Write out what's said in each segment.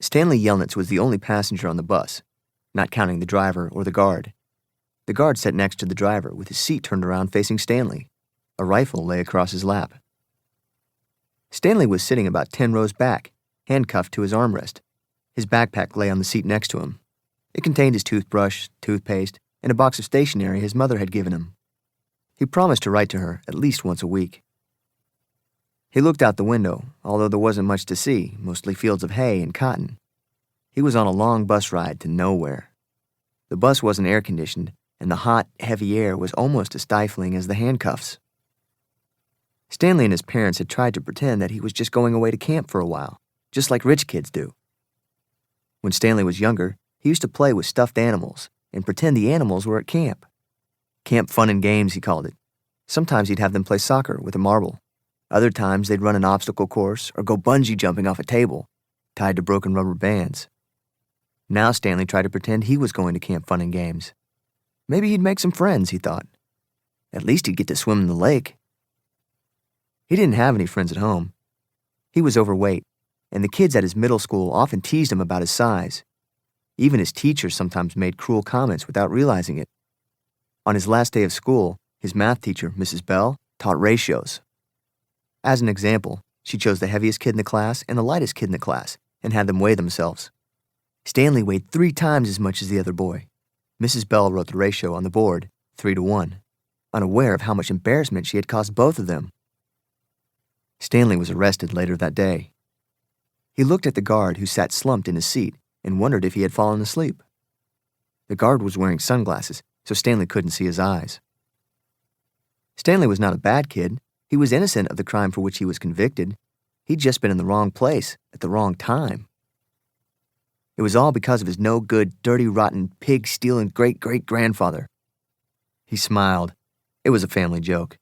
Stanley Yelnats was the only passenger on the bus, not counting the driver or the guard. The guard sat next to the driver with his seat turned around facing Stanley. A rifle lay across his lap. Stanley was sitting about 10 rows back, handcuffed to his armrest. His backpack lay on the seat next to him. It contained his toothbrush, toothpaste, and a box of stationery his mother had given him. He promised to write to her at least once a week. He looked out the window, although there wasn't much to see, mostly fields of hay and cotton. He was on a long bus ride to nowhere. The bus wasn't air-conditioned, and the hot, heavy air was almost as stifling as the handcuffs. Stanley and his parents had tried to pretend that he was just going away to camp for a while, just like rich kids do. When Stanley was younger, he used to play with stuffed animals and pretend the animals were at camp. Camp fun and games, he called it. Sometimes he'd have them play soccer with a marble. Other times they'd run an obstacle course or go bungee jumping off a table, tied to broken rubber bands. Now Stanley tried to pretend he was going to camp fun and games. Maybe he'd make some friends, he thought. At least he'd get to swim in the lake. He didn't have any friends at home. He was overweight, and the kids at his middle school often teased him about his size. Even his teachers sometimes made cruel comments without realizing it. On his last day of school, his math teacher, Mrs. Bell, taught ratios. As an example, she chose the heaviest kid in the class and the lightest kid in the class and had them weigh themselves. Stanley weighed 3 times as much as the other boy. Mrs. Bell wrote the ratio on the board, 3-to-1, unaware of how much embarrassment she had caused both of them. Stanley was arrested later that day. He looked at the guard who sat slumped in his seat and wondered if he had fallen asleep. The guard was wearing sunglasses, so Stanley couldn't see his eyes. Stanley was not a bad kid. He was innocent of the crime for which he was convicted. He'd just been in the wrong place at the wrong time. It was all because of his no-good, dirty, rotten, pig-stealing great-great-grandfather. He smiled. It was a family joke.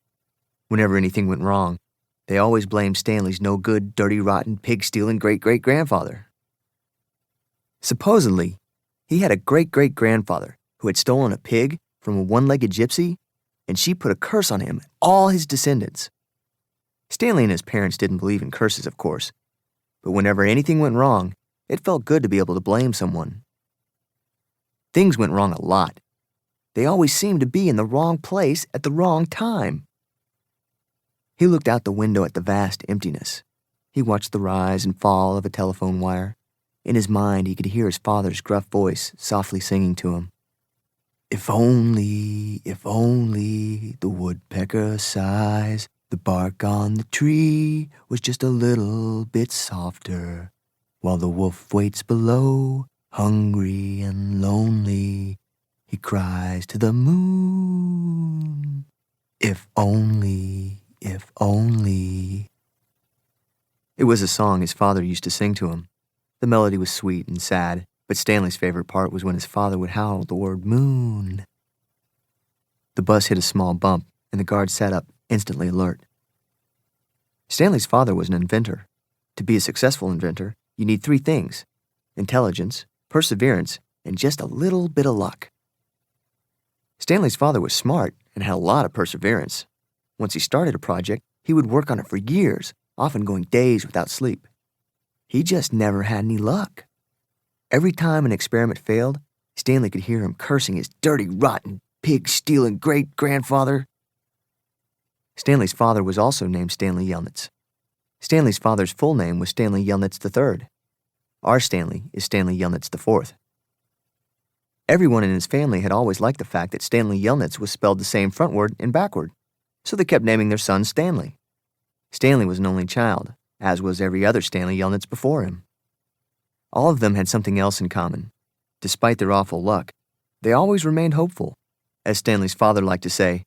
Whenever anything went wrong, they always blamed Stanley's no-good, dirty, rotten, pig-stealing great-great-grandfather. Supposedly, he had a great-great-grandfather who had stolen a pig from a one-legged gypsy, and she put a curse on him and all his descendants. Stanley and his parents didn't believe in curses, of course, but whenever anything went wrong, it felt good to be able to blame someone. Things went wrong a lot. They always seemed to be in the wrong place at the wrong time. He looked out the window at the vast emptiness. He watched the rise and fall of a telephone wire. In his mind, he could hear his father's gruff voice softly singing to him. If only the woodpecker sighs, the bark on the tree was just a little bit softer, while the wolf waits below, hungry and lonely, he cries to the moon. If only. It was a song his father used to sing to him. The melody was sweet and sad, but Stanley's favorite part was when his father would howl the word moon. The bus hit a small bump, and the guard sat up, instantly alert. Stanley's father was an inventor. To be a successful inventor, you need 3 things: intelligence, perseverance, and just a little bit of luck. Stanley's father was smart and had a lot of perseverance. Once he started a project, he would work on it for years, often going days without sleep. He just never had any luck. Every time an experiment failed, Stanley could hear him cursing his dirty, rotten, pig-stealing great-grandfather. Stanley's father was also named Stanley Yelnats. Stanley's father's full name was Stanley Yelnats III. Our Stanley is Stanley Yelnats IV. Everyone in his family had always liked the fact that Stanley Yelnats was spelled the same frontward and backward, so they kept naming their son Stanley. Stanley was an only child, as was every other Stanley Yelnats before him. All of them had something else in common. Despite their awful luck, they always remained hopeful. As Stanley's father liked to say,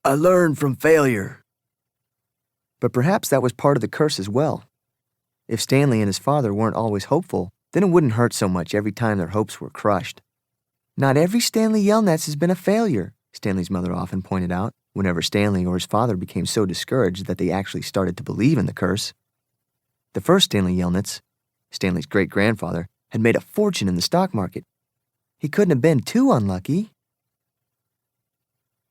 "I learned from failure." But perhaps that was part of the curse as well. If Stanley and his father weren't always hopeful, then it wouldn't hurt so much every time their hopes were crushed. "Not every Stanley Yelnats has been a failure," Stanley's mother often pointed out, whenever Stanley or his father became so discouraged that they actually started to believe in the curse. The first Stanley Yelnats, Stanley's great-grandfather, had made a fortune in the stock market. He couldn't have been too unlucky.